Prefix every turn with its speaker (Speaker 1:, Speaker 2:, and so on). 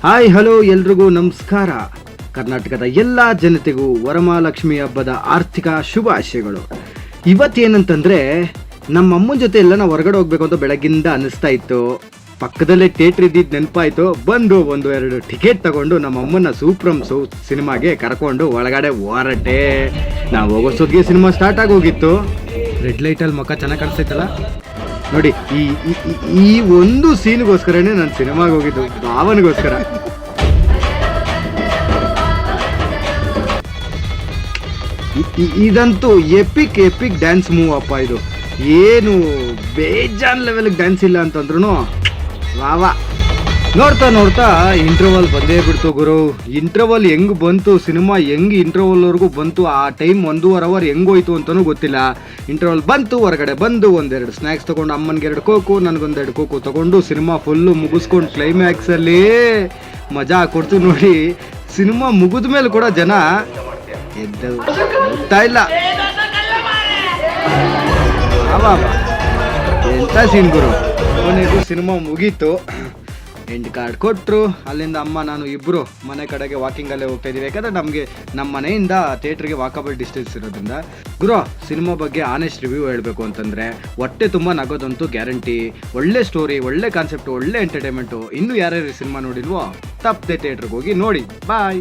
Speaker 1: Hi hello ಎಲ್ರಿಗೂ ನಮಸ್ಕಾರ. ಕರ್ನಾಟಕದ ಎಲ್ಲ ಜನತೆಗೂ ವರಮಹಾಲಕ್ಷ್ಮಿ ಹಬ್ಬದ ಆರ್ಥಿಕ ಶುಭಾಶಯಗಳು. ಇವತ್ತೇನಂತಂದರೆ ನಮ್ಮ ಅಮ್ಮನ ಜೊತೆ ಎಲ್ಲ ನಾವು ಹೊರಗಡೆ ಹೋಗ್ಬೇಕು ಅಂತ ಬೆಳಗ್ಗಿಂದ ಅನ್ನಿಸ್ತಾ ಇತ್ತು. ಪಕ್ಕದಲ್ಲೇ ಥಿಯೇಟ್ರ್ ಇದ್ದಿದ್ದು ನೆನಪಾಯಿತು. ಬಂದು ಒಂದು ಎರಡು ಟಿಕೆಟ್ ತಗೊಂಡು ನಮ್ಮ ಅಮ್ಮನ ಸೂಪ್ರಮ್ ಸಿನಿಮಾಗೆ ಕರ್ಕೊಂಡು ಒಳಗಡೆ ಹೊರಟೆ. ನಾವು ಹೋಗೋ ಸುದ್ದಿಗೆ ಸಿನಿಮಾ ಸ್ಟಾರ್ಟ್ ಆಗೋಗಿತ್ತು. ರೆಡ್ ಲೈಟಲ್ಲಿ ಮುಖ ಚೆನ್ನಾಗಿ ಕಾಣಿಸ್ತೈತಲ್ಲ ನೋಡಿ. ಈ ಒಂದು ಸೀನ್ಗೋಸ್ಕರನೇ ನಾನು ಸಿನಿಮಾಗೆ ಹೋಗಿದ್ದು, ಭಾವನಿಗೋಸ್ಕರ. ಇದಂತೂ ಎಪಿಕ್ ಡ್ಯಾನ್ಸ್ ಮೂವ್ ಅಪ್ಪ. ಇದು ಏನು ಬೇಜಾನ್ ಲೆವೆಲ್ಗೆ ಡ್ಯಾನ್ಸ್ ಇಲ್ಲ ಅಂತಂದ್ರೂ ವಾ. ನೋಡ್ತಾ ಇಂಟರ್ವಲ್ ಬಂದೇ ಬಿಡ್ತು ಗುರು. ಇಂಟರ್ವಲ್ ಹೆಂಗ್ ಬಂತು, ಸಿನಿಮಾ ಹೆಂಗ್ ಇಂಟರ್ವಲ್ವರೆಗೂ ಬಂತು, ಆ ಟೈಮ್ 1.5 ಅವರ್ ಹೆಂಗೋಯ್ತು ಅಂತಲೂ ಗೊತ್ತಿಲ್ಲ. ಇಂಟರ್ವಲ್ ಬಂತು, ಹೊರಗಡೆ ಬಂದು ಒಂದೆರಡು ಸ್ನ್ಯಾಕ್ಸ್ ತೊಗೊಂಡು, ಅಮ್ಮನಿಗೆ 2 ಕೋಕು, ನನಗೊಂದೆರಡು ಕೋಕು ತೊಗೊಂಡು ಸಿನಿಮಾ ಫುಲ್ಲು ಮುಗಿಸ್ಕೊಂಡು ಕ್ಲೈಮ್ಯಾಕ್ಸಲ್ಲಿ ಮಜಾ ಕೊಡ್ತು ನೋಡಿ. ಸಿನಿಮಾ ಮುಗಿದ ಮೇಲೆ ಕೂಡ ಜನ ಹೋಗ್ತಾ ಇಲ್ಲ. ಎಂಥ ಸೀನ್ ಗುರು. ಕೊನೆಗೂ ಸಿನಿಮಾ ಮುಗೀತು, ಎಂಡ್ ಕಾರ್ಡ್ ಕೊಟ್ಟರು. ಅಲ್ಲಿಂದ ಅಮ್ಮ ನಾನು ಇಬ್ಬರು ಮನೆ ಕಡೆಗೆ ವಾಕಿಂಗಲ್ಲೇ ಹೋಗ್ತಾ ಇದ್ದೀವಿ. ಯಾಕಂದರೆ ನಮಗೆ ನಮ್ಮ ಮನೆಯಿಂದ ಥಿಯೇಟ್ರಿಗೆ ವಾಕಬಲ್ ಡಿಸ್ಟೆನ್ಸ್ ಇರೋದ್ರಿಂದ. ಗುರು, ಸಿನಿಮಾ ಬಗ್ಗೆ ಆನೆಸ್ಟ್ ರಿವ್ಯೂ ಹೇಳಬೇಕು ಅಂತಂದರೆ ಹೊಟ್ಟೆ ತುಂಬ ನಗೋದಂತೂ ಗ್ಯಾರಂಟಿ. ಒಳ್ಳೆ ಸ್ಟೋರಿ, ಒಳ್ಳೆ ಕಾನ್ಸೆಪ್ಟು, ಒಳ್ಳೆ ಎಂಟರ್ಟೈನ್ಮೆಂಟು. ಇನ್ನೂ ಯಾರ್ಯಾರು ಸಿನಿಮಾ ನೋಡಿಲ್ವೋ ತಪ್ಪದೆ ಥಿಯೇಟ್ರಿಗೆ ಹೋಗಿ ನೋಡಿ. ಬಾಯ್.